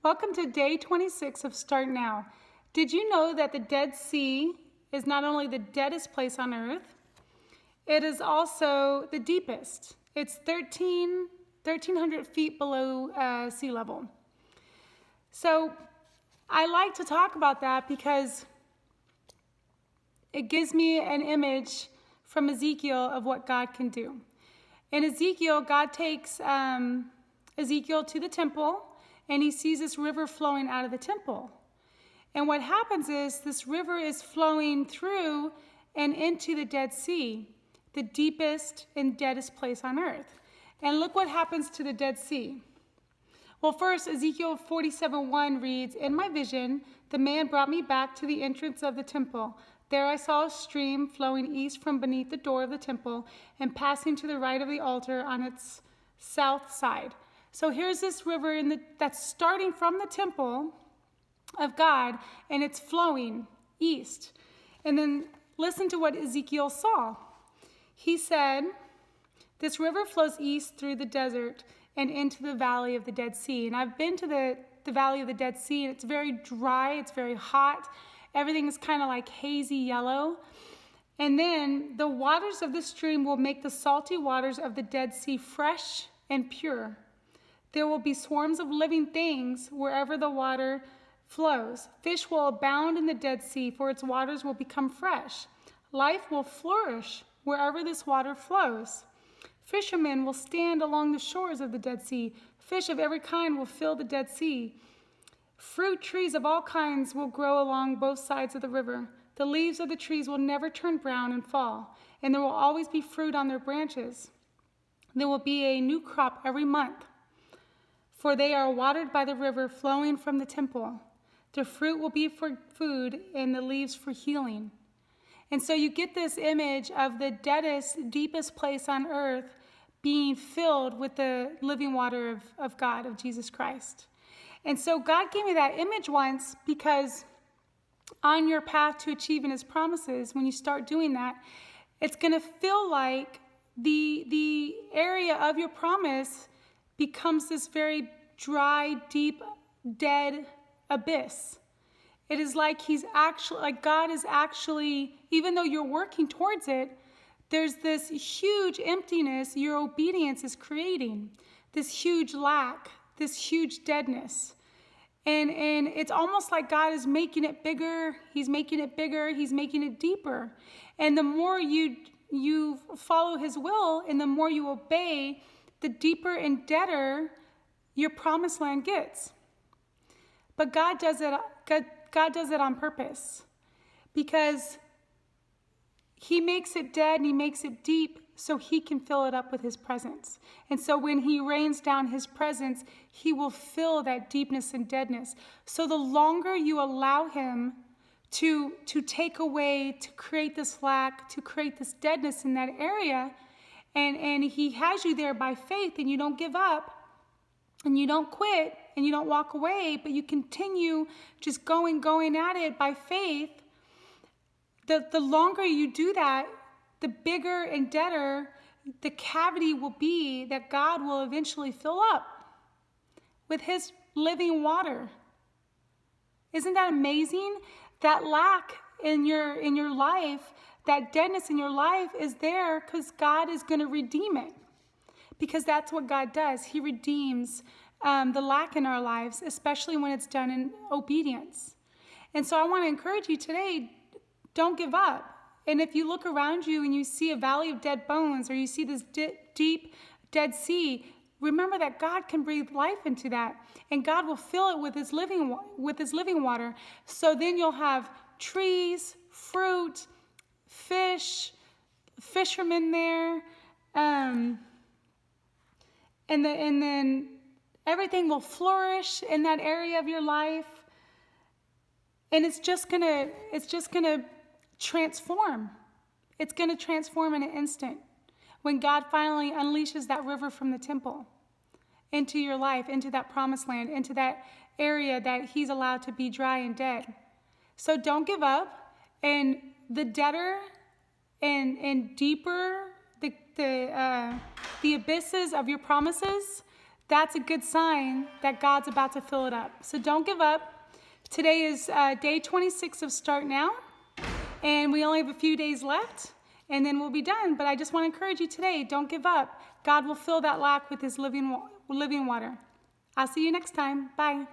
Welcome to day 26 of Start Now. Did you know that the Dead Sea is not only the deadest place on earth, it is also the deepest. It's 1,300 feet below sea level. So I like to talk about that because it gives me an image from Ezekiel of what God can do. In Ezekiel, God takes Ezekiel to the temple, and he sees this river flowing out of the temple. And what happens is this river is flowing through and into the Dead Sea, the deepest and deadest place on earth. And look what happens to the Dead Sea. Well, first, Ezekiel 47:1 reads, "In my vision, the man brought me back to the entrance of the temple. There I saw a stream flowing east from beneath the door of the temple and passing to the right of the altar on its south side." So here's this river that's starting from the temple of God, and it's flowing east. And then listen to what Ezekiel saw. He said, "This river flows east through the desert and into the valley of the Dead Sea." And I've been to the valley of the Dead Sea, and it's very dry, it's very hot. Everything is kind of like hazy yellow. And then the waters of the stream will make the salty waters of the Dead Sea fresh and pure. There will be swarms of living things wherever the water flows. Fish will abound in the Dead Sea, for its waters will become fresh. Life will flourish wherever this water flows. Fishermen will stand along the shores of the Dead Sea. Fish of every kind will fill the Dead Sea. Fruit trees of all kinds will grow along both sides of the river. The leaves of the trees will never turn brown and fall, and there will always be fruit on their branches. There will be a new crop every month, for they are watered by the river flowing from the temple. The fruit will be for food and the leaves for healing. And so you get this image of the deadest, deepest place on earth being filled with the living water of God, of Jesus Christ. And so God gave me that image once because on your path to achieving his promises, when you start doing that, it's going to feel like the area of your promise becomes this very dry, deep, dead abyss. It is like God is actually, even though you're working towards it, there's this huge emptiness your obedience is creating, this huge lack, this huge deadness. And it's almost like God is making it bigger, he's making it bigger, he's making it deeper. And the more you follow his will and the more you obey, the deeper and deader your promised land gets. But God does it on purpose, because he makes it dead and he makes it deep so he can fill it up with his presence. And so when he rains down his presence, he will fill that deepness and deadness. So the longer you allow him to take away, to create this lack, to create this deadness in that area, and he has you there by faith, and you don't give up, and you don't quit, and you don't walk away, but you continue just going at it by faith, the longer you do that, the bigger and deader the cavity will be that God will eventually fill up with his living water. Isn't that amazing? That lack in your life, that deadness in your life is there because God is going to redeem it. Because that's what God does. He redeems the lack in our lives, especially when it's done in obedience. And so I want to encourage you today, don't give up. And if you look around you and you see a valley of dead bones, or you see this deep Dead Sea, remember that God can breathe life into that, and God will fill it with his living water. So then you'll have trees, fruit, fish, fishermen there, and then everything will flourish in that area of your life, and it's just gonna transform. It's going to transform in an instant when God finally unleashes that river from the temple into your life, into that promised land, into that area that he's allowed to be dry and dead. So don't give up, and the deader and deeper the abysses of your promises, that's a good sign that God's about to fill it up. So don't give up. Today is day 26 of Start Now, and we only have a few days left, and then we'll be done. But I just want to encourage you today, don't give up. God will fill that lack with his living water. I'll see you next time. Bye.